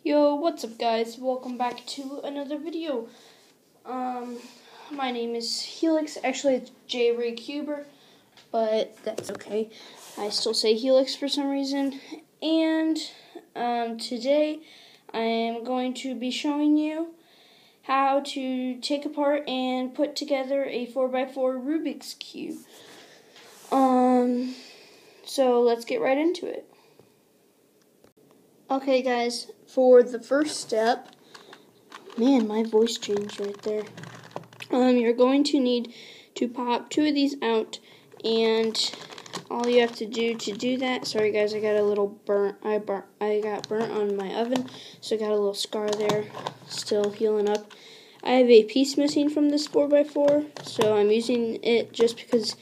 Yo, what's up guys? Welcome back to another video. My name is Helix. Actually, it's J. Ray Cuber, but that's okay. I still say Helix for some reason. And today I am going to be showing you how to take apart and put together a 4x4 Rubik's Cube. So let's get right into it. Okay guys, for the first step, man, my voice changed right there. You're going to need to pop two of these out, and all you have to do that, sorry guys, I got a little burnt, I got burnt on my oven, so I got a little scar there, still healing up. I have a piece missing from this 4x4, so I'm using it just because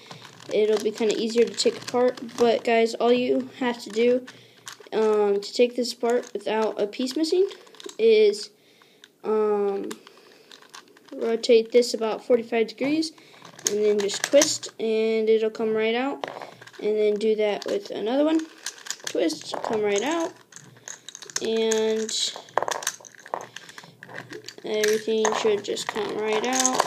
it'll be kind of easier to take apart. But guys, all you have to do to take this apart without a piece missing is rotate this about 45 degrees and then just twist and it'll come right out, and then do that with another one, twist, come right out, and everything should just come right out.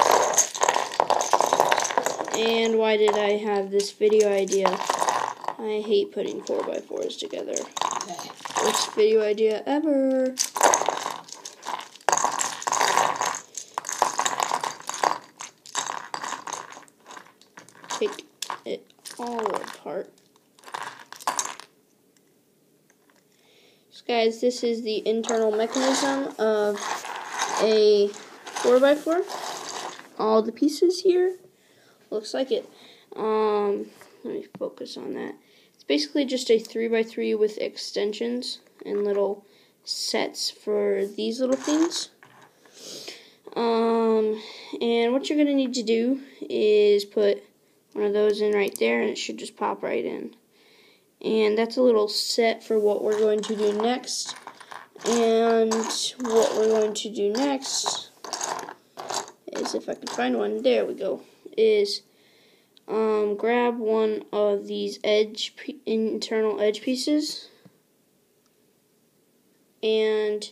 And why did I have this video idea? I hate putting 4x4s together. Worst video idea ever. Take it all apart. So guys, this is the internal mechanism of a 4x4. All the pieces here. Looks like it. Let me focus on that. It's basically just a 3x3 with extensions and little sets for these little things. And what you're going to need to do is put one of those in right there, and it should just pop right in. And that's a little set for what we're going to do next. And what we're going to do next is, if I can find one, there we go, is grab one of these internal edge pieces and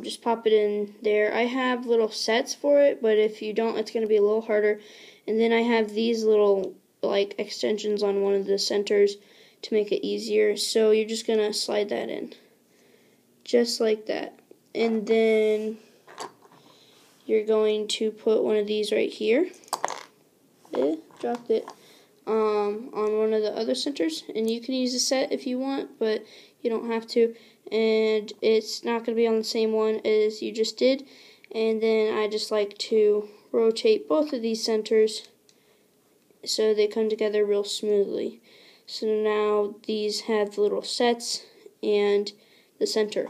just pop it in there. I have little sets for it, but if you don't, it's going to be a little harder. And then I have these little like extensions on one of the centers to make it easier. So you're just going to slide that in, just like that. And then you're going to put one of these right here. Dropped it on one of the other centers, and you can use a set if you want, but you don't have to, and it's not going to be on the same one as you just did. And then I just like to rotate both of these centers so they come together real smoothly. So now these have the little sets and the center.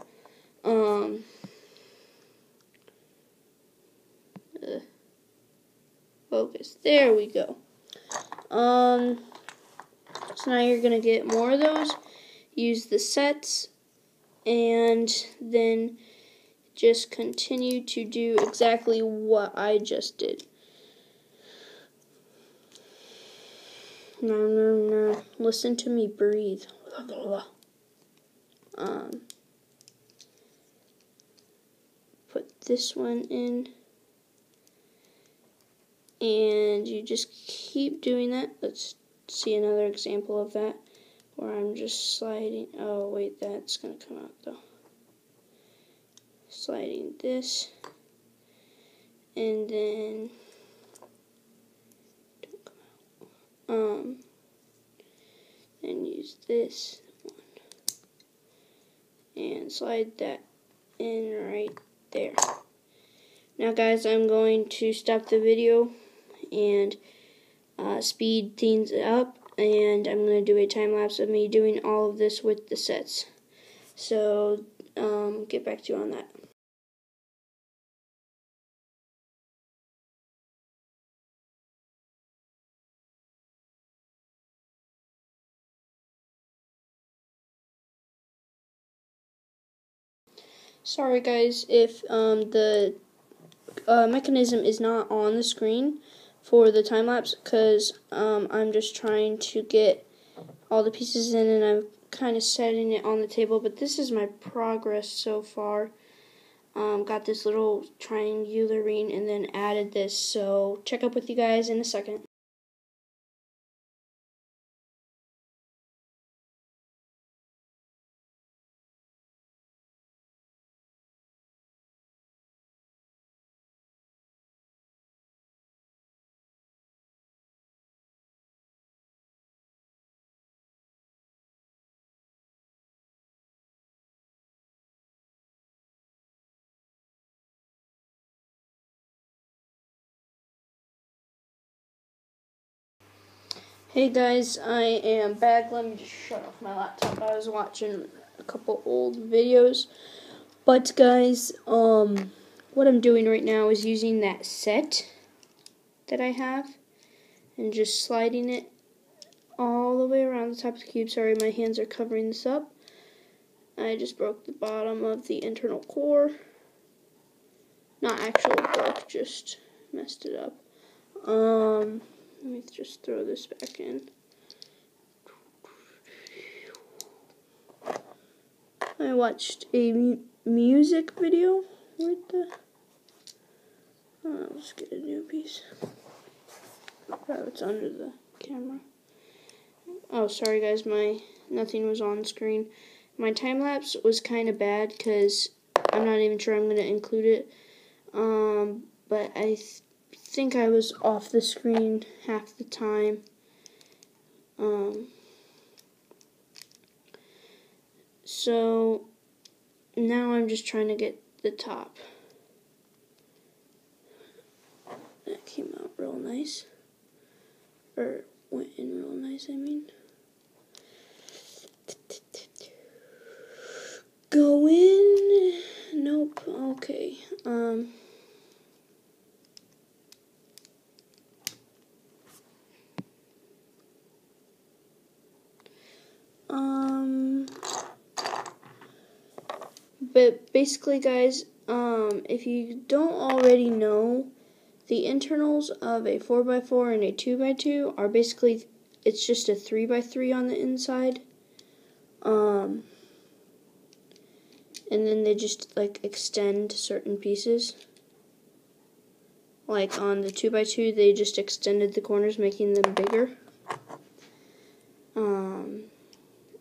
Focus. There we go. So now you're going to get more of those. Use the sets, and then just continue to do exactly what I just did. No. Listen to me breathe. Put this one in. And you just keep doing that. Let's see another example of that, where I'm just sliding. Oh wait, that's going to come out though. Sliding this, and then don't come out. Then use this one and slide that in right there. Now guys, I'm going to stop the video and speed things up, and I'm going to do a time lapse of me doing all of this with the sets. So get back to you on that. Sorry guys if the mechanism is not on the screen for the time lapse, because I'm just trying to get all the pieces in, and kind of setting it on the table, but this is my progress so far. Got this little triangular ring and then added this, so check up with you guys in a second. Hey guys, I am back. Let me just shut off my laptop. I was watching a couple old videos. But guys, what I'm doing right now is using that set that I have and just sliding it all the way around the top of the cube. Sorry, my hands are covering this up. I just broke the bottom of the internal core. Not actually broke, just messed it up. Let me just throw this back in. I watched a music video. What the? Oh, let's get a new piece. Oh, it's under the camera. Oh, sorry guys, nothing was on screen. My time lapse was kind of bad because I'm not even sure I'm going to include it. But I think I was off the screen half the time. So now I'm just trying to get the top. That came out real nice. Or went in real nice, I mean. Go in. Nope. Okay. But basically, guys, if you don't already know, the internals of a 4x4 and a 2x2 are basically, it's just a 3x3 on the inside. And then they just, like, extend certain pieces. Like, on the 2x2, they just extended the corners, making them bigger.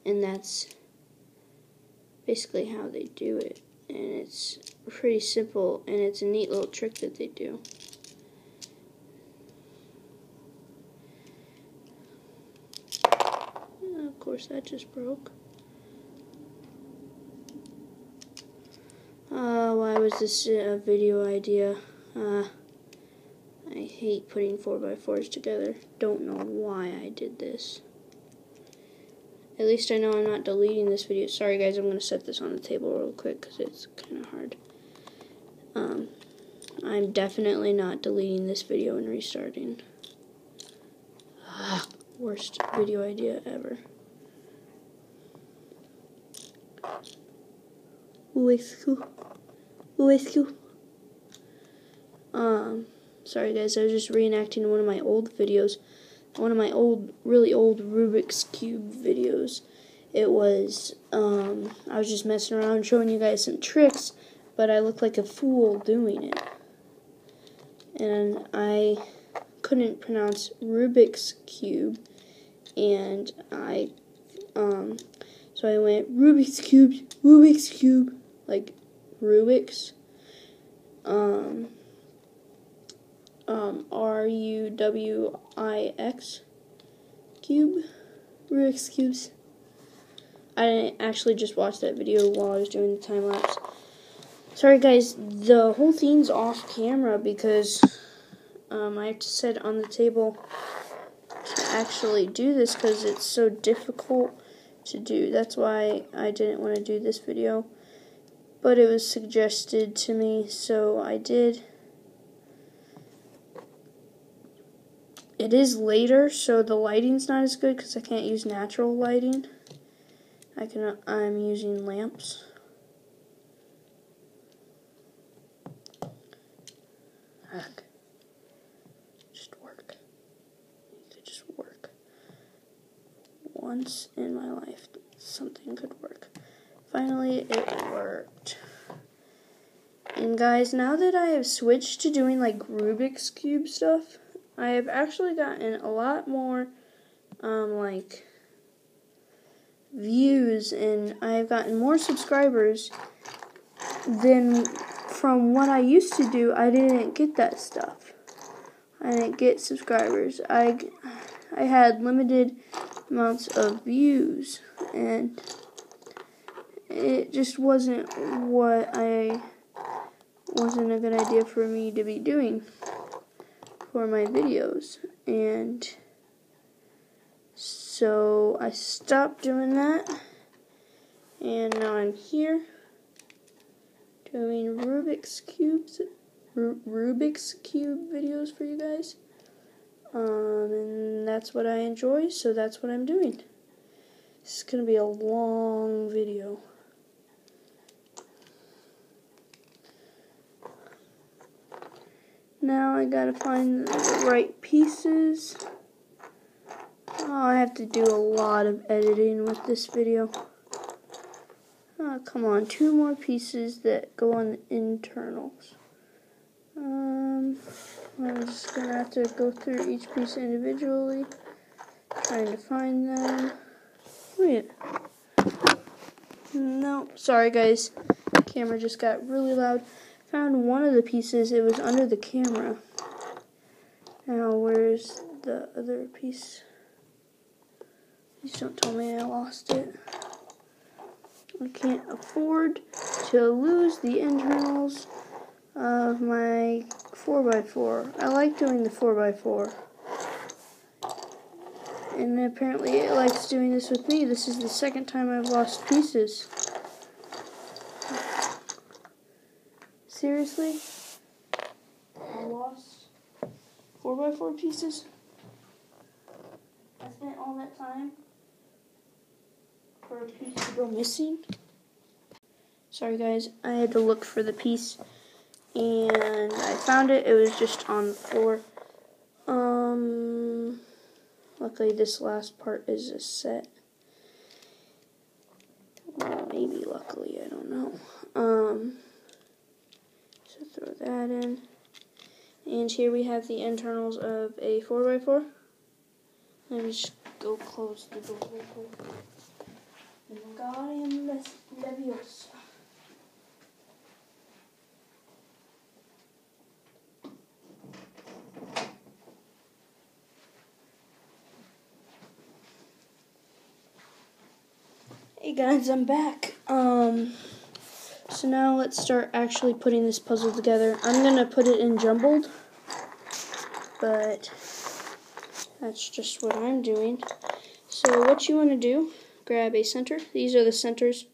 And that's basically how they do it. And it's pretty simple, and it's a neat little trick that they do. Of course, that just broke. Why was this a video idea? I hate putting 4x4s together. Don't know why I did this. At least I know I'm not deleting this video. Sorry guys, I'm going to set this on the table real quick because it's kind of hard. I'm definitely not deleting this video and restarting. Worst video idea ever. Sorry guys, I was just reenacting one of my old videos. One of my really old Rubik's Cube videos. It was, I was just messing around showing you guys some tricks, but I looked like a fool doing it. And I couldn't pronounce Rubik's Cube, and so I went Rubik's Cube, like Rubik's, Ruwix cube, Rubik's Cubes. I actually just watched that video while I was doing the time lapse. Sorry guys, the whole thing's off camera because I have to set it on the table to actually do this because it's so difficult to do. That's why I didn't want to do this video, but it was suggested to me, so I did. It is later, so the lighting's not as good because I can't use natural lighting. I'm using lamps. Heck. Just work. You could just work. Once in my life. something could work. Finally, it worked. And guys, now that I have switched to doing like Rubik's Cube stuff, I have actually gotten a lot more like views, and I have gotten more subscribers than from what I used to do. I didn't get that stuff. I didn't get subscribers. I had limited amounts of views, and it just wasn't a good idea for me to be doing for my videos. And so I stopped doing that, and now I'm here doing Rubik's Cube videos for you guys. And that's what I enjoy, so that's what I'm doing. This is going to be a long video. Now I gotta find the right pieces. Oh, I have to do a lot of editing with this video. Oh, come on, 2 more pieces that go on the internals. I'm just gonna have to go through each piece individually, trying to find them. Wait. No, sorry guys. The camera just got really loud. Found one of the pieces. It was under the camera. Now, where's the other piece? Please don't tell me I lost it. I can't afford to lose the internals of my 4x4. I like doing the 4x4. And apparently it likes doing this with me. This is the second time I've lost pieces. Seriously? I lost 4x4 pieces? I spent all that time for a piece to go missing? Sorry guys, I had to look for the piece, and I found it. It was just on the floor. Luckily this last part is a set. Well, maybe luckily, I don't know. So throw that in. And here we have the internals of a 4x4. Let me just go close the door real quick. Wingardium Leviosa. Hey guys, I'm back. So now let's start actually putting this puzzle together. I'm gonna put it in jumbled, but that's just what I'm doing. So what you want to do, grab a center. These are the centers.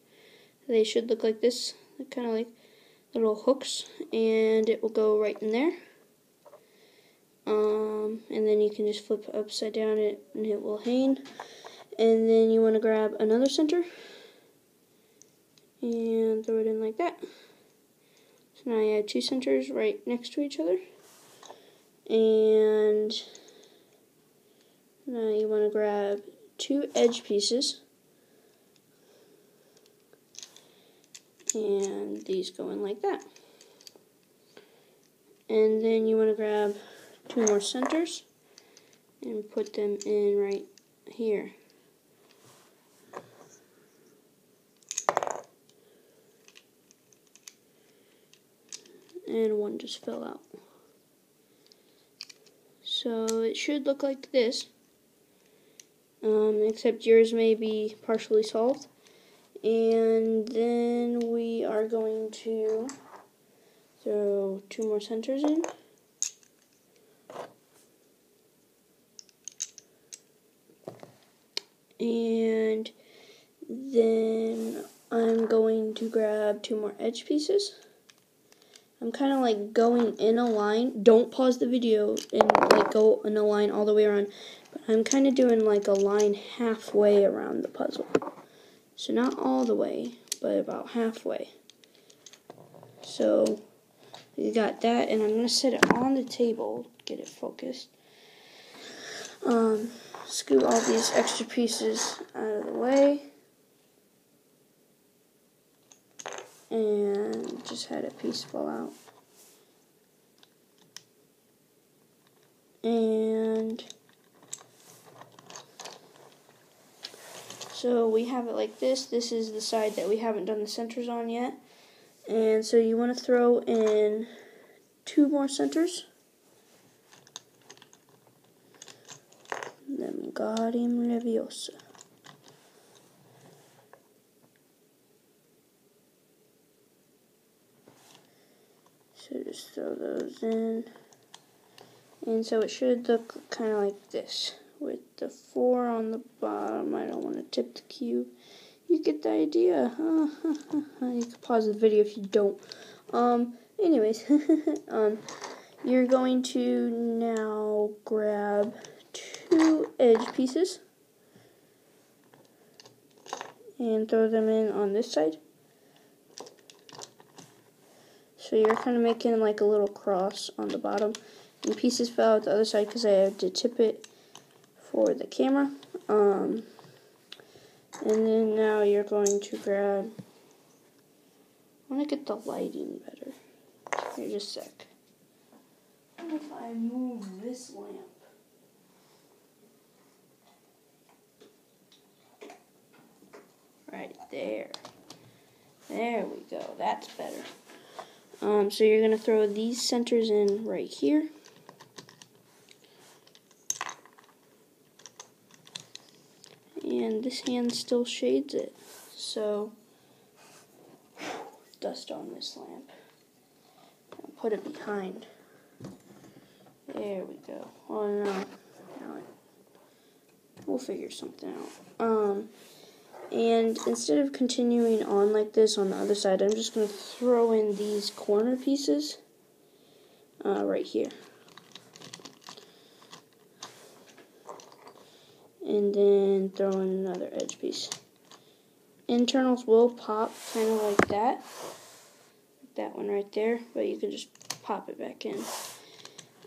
They should look like this. They're kind of like little hooks, and it will go right in there. And then you can just flip upside down and it will hang. And then you want to grab another center and throw it in like that. So now you have 2 centers right next to each other. And now you want to grab 2 edge pieces. And these go in like that. And then you want to grab 2 more centers and put them in right here. And one just fell out. So it should look like this, except yours may be partially solved. And then we are going to throw 2 more centers in. And then I'm going to grab 2 more edge pieces. I'm kind of like going in a line. Don't pause the video and like go in a line all the way around. But I'm kind of doing like a line halfway around the puzzle. So not all the way, but about halfway. So you got that, and I'm going to set it on the table, get it focused. Scoot all these extra pieces out of the way. and just had a piece fall out. And so we have it like this. This is the side that we haven't done the centers on yet. And so you want to throw in 2 more centers. Wingardium Leviosa. So just throw those in. And so it should look kind of like this, with the 4 on the bottom. I don't want to tip the cube. You get the idea. You can pause the video if you don't. Anyways, you're going to now grab 2 edge pieces and throw them in on this side. So you're kind of making like a little cross on the bottom. And pieces fell out the other side because I had to tip it for the camera. And then now you're going to grab, I want to get the lighting better. Here, just a sec. What if I move this lamp? Right there. There we go. That's better. So you're going to throw these centers in right here. And this hand still shades it. So, dust on this lamp. And put it behind. There we go. Oh no. We'll figure something out. And instead of continuing on like this on the other side, I'm just going to throw in these corner pieces right here. And then throw in another edge piece. Internals will pop kind of like that. That one right there, but you can just pop it back in.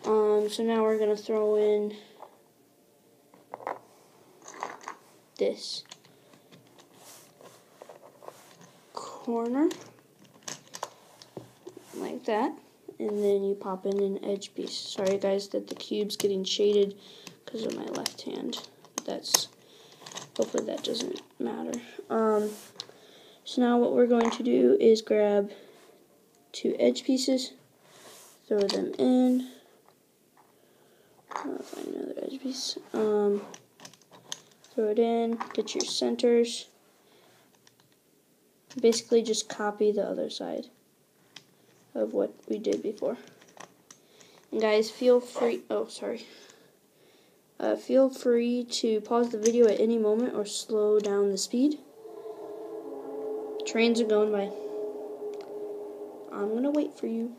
So now we're going to throw in this corner like that, and then you pop in an edge piece. Sorry guys that the cube's getting shaded because of my left hand. Hopefully that doesn't matter. So now what we're going to do is grab 2 edge pieces, throw them in. I'll find another edge piece. Throw it in, get your centers. Basically just copy the other side of what we did before. And guys, feel free, feel free to pause the video at any moment or slow down the speed. Trains are going by. I'm going to wait for you.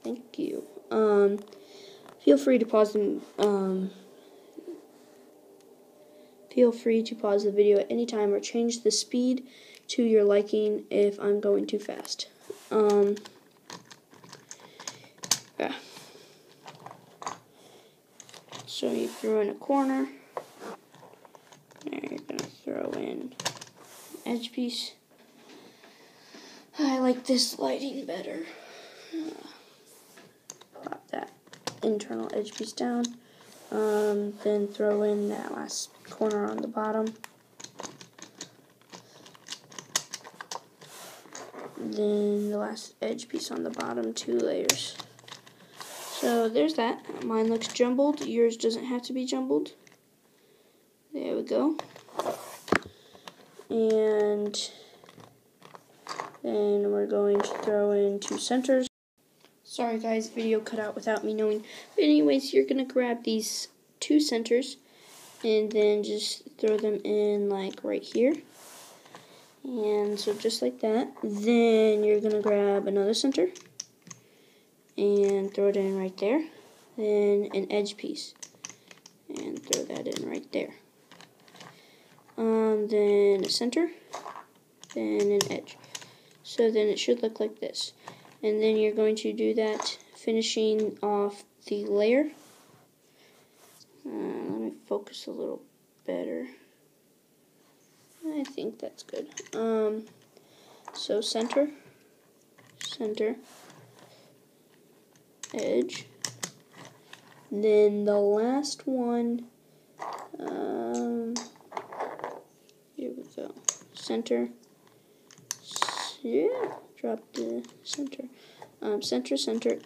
Thank you. Feel free to pause the video at any time or change the speed to your liking if I'm going too fast. Yeah. So you throw in a corner. There, you're going to throw in an edge piece. I like this lighting better. Pop that internal edge piece down. Then throw in that last corner on the bottom. Then the last edge piece on the bottom, 2 layers. So there's that. Mine looks jumbled. Yours doesn't have to be jumbled. There we go. And then we're going to throw in 2 centers. Sorry guys, video cut out without me knowing. But anyways, you're going to grab these 2 centers and then just throw them in like right here. And so just like that. Then you're going to grab another center and throw it in right there. Then an edge piece and throw that in right there. Then a center, then an edge. So then it should look like this. And then you're going to do that, finishing off the layer. Let me focus a little better. I think that's good. So center, edge. Then the last one, here we go. Center, yeah, drop the center. Center,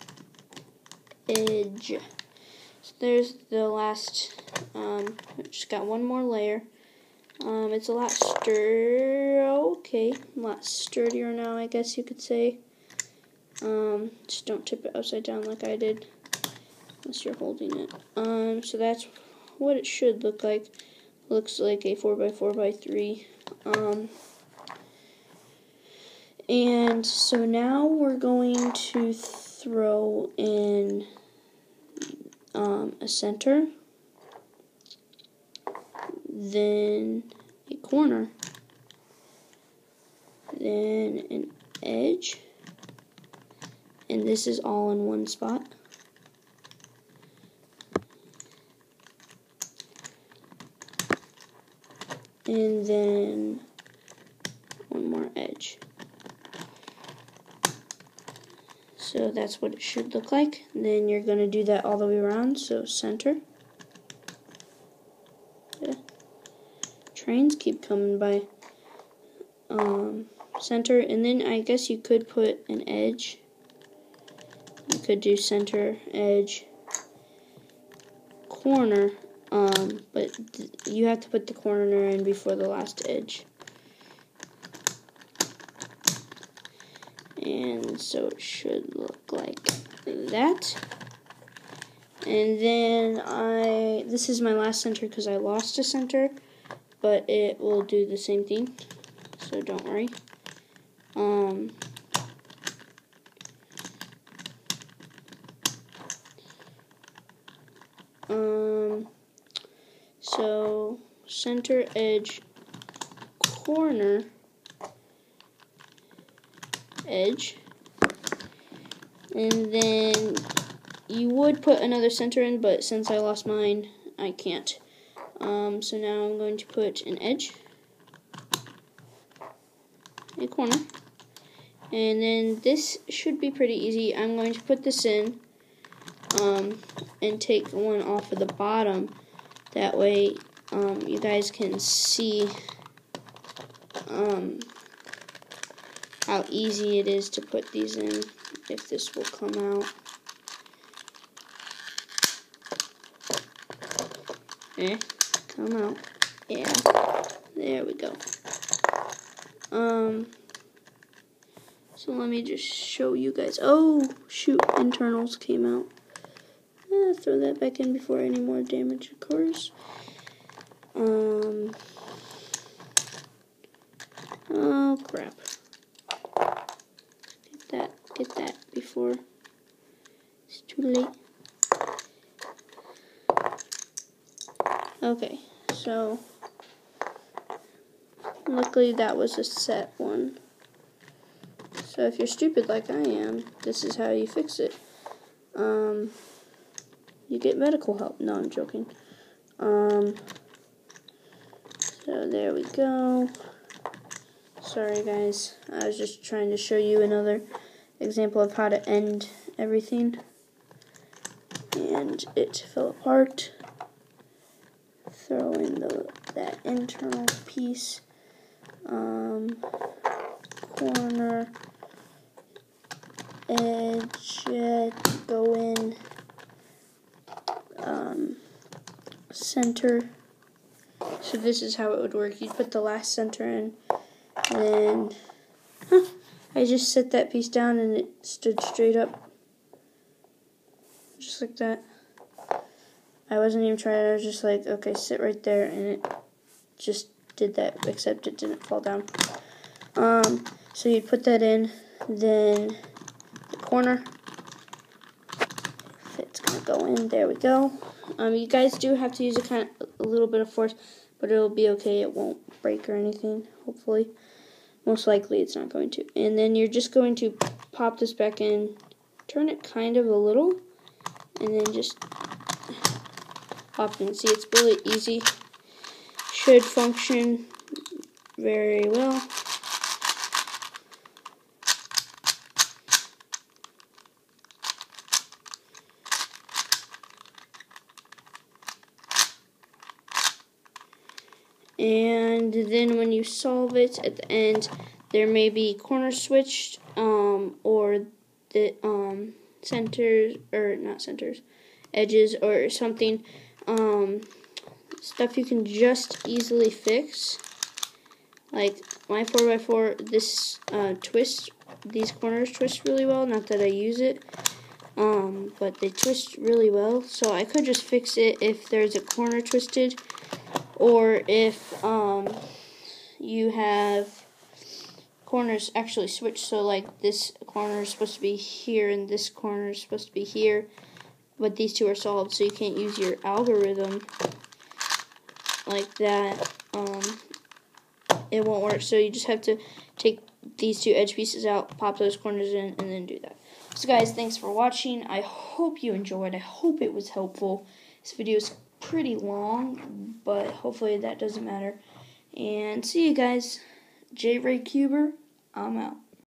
edge. So there's the last, just got one more layer. It's a lot sturdier now, I guess you could say. Just don't tip it upside down like I did, unless you're holding it. So that's what it should look like. Looks like a 4x4x3. And so now we're going to throw in a center, then a corner, then an edge, and this is all in one spot. And then one more edge. So that's what it should look like. And then you're going to do that all the way around. So center. Yeah. Trains keep coming by. Center. And then I guess you could put an edge. You could do center, edge, corner. But you have to put the corner in before the last edge. And so it should look like that. And then this is my last center because I lost a center, but it will do the same thing, so don't worry. So center, edge, corner, edge, and then you would put another center in, but since I lost mine, I can't. So now I'm going to put an edge, a corner, and then this should be pretty easy. I'm going to put this in and take one off of the bottom. That way you guys can see how easy it is to put these in, if this will come out. Come out. Yeah, there we go. So let me just show you guys. Oh, shoot, internals came out. Throw that back in before any more damage occurs. Oh, crap. Get that before it's too late. Okay, so luckily that was a set one. So if you're stupid like I am, this is how you fix it. You get medical help. No, I'm joking. So there we go. Sorry guys, I was just trying to show you another example of how to end everything. And it fell apart. Throw in that internal piece. Corner, edge, go in, center. So this is how it would work. You'd put the last center in, and I just set that piece down and it stood straight up, just like that. I wasn't even trying. I was just like, okay, sit right there, and it just did that, except it didn't fall down. So you'd put that in, then the corner, if it's gonna go in, there we go. You guys do have to use a little bit of force, but it'll be okay. It won't break or anything, hopefully. Most likely it's not going to. And then you're just going to pop this back in, turn it kind of a little, and then just pop in. See, it's really easy. Should function very well. And then when you solve it at the end, there may be corners switched, or the centers, or not centers, edges or something, stuff you can just easily fix. Like my 4x4, this these corners twist really well. Not that I use it, but they twist really well. So I could just fix it if there's a corner twisted, or if you have corners actually switched. So like this corner is supposed to be here and this corner is supposed to be here, but these two are solved, so you can't use your algorithm like that. It won't work. So you just have to take these two edge pieces out, pop those corners in, and then do that. So guys, thanks for watching. I hope you enjoyed. I hope it was helpful. This video is pretty long, but hopefully that doesn't matter. And see you guys. J. Ray Cuber, I'm out.